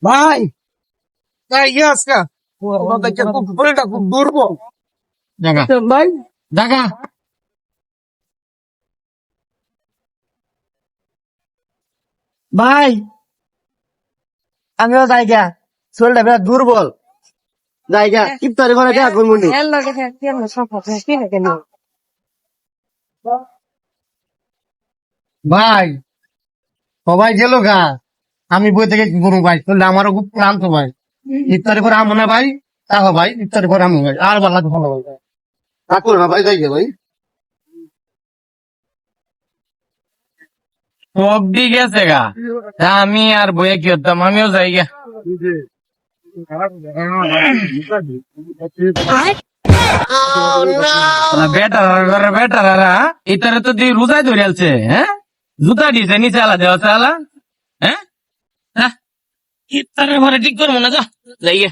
ভাই ভাই আজকা খুব শরীরটা খুব দুর্বল জাগা ভাই জাগা ভাই আমিও জায়গা শরীরটা বিরাট দুর্বল জায়গা ইফতারি করে দেখা করবো নি। ভাই সবাই গেল গা আমি বই থেকে কি করবো ভাই তাহলে আমারও খুব ক্লান্ত ভাই ইফতারি করে আমো না ভাই তাহো ভাই ইফতারি করে আমো ভাই আর ভালো লাগবে ভালো ভাই থাকলো না ভাই যাই গে ভাই সব দিক গেছে গা তা আমি আর বইয়ে কি হতাম আমিও যাই গা বেটারা ইতারে তো দিয়ে রোজাই ধরে আলছে হ্যাঁ জুতা দিছে নিচে আলা দেওয়া চালা হ্যাঁ ইতারে ঘরে ঠিক করবো না যা যাই গে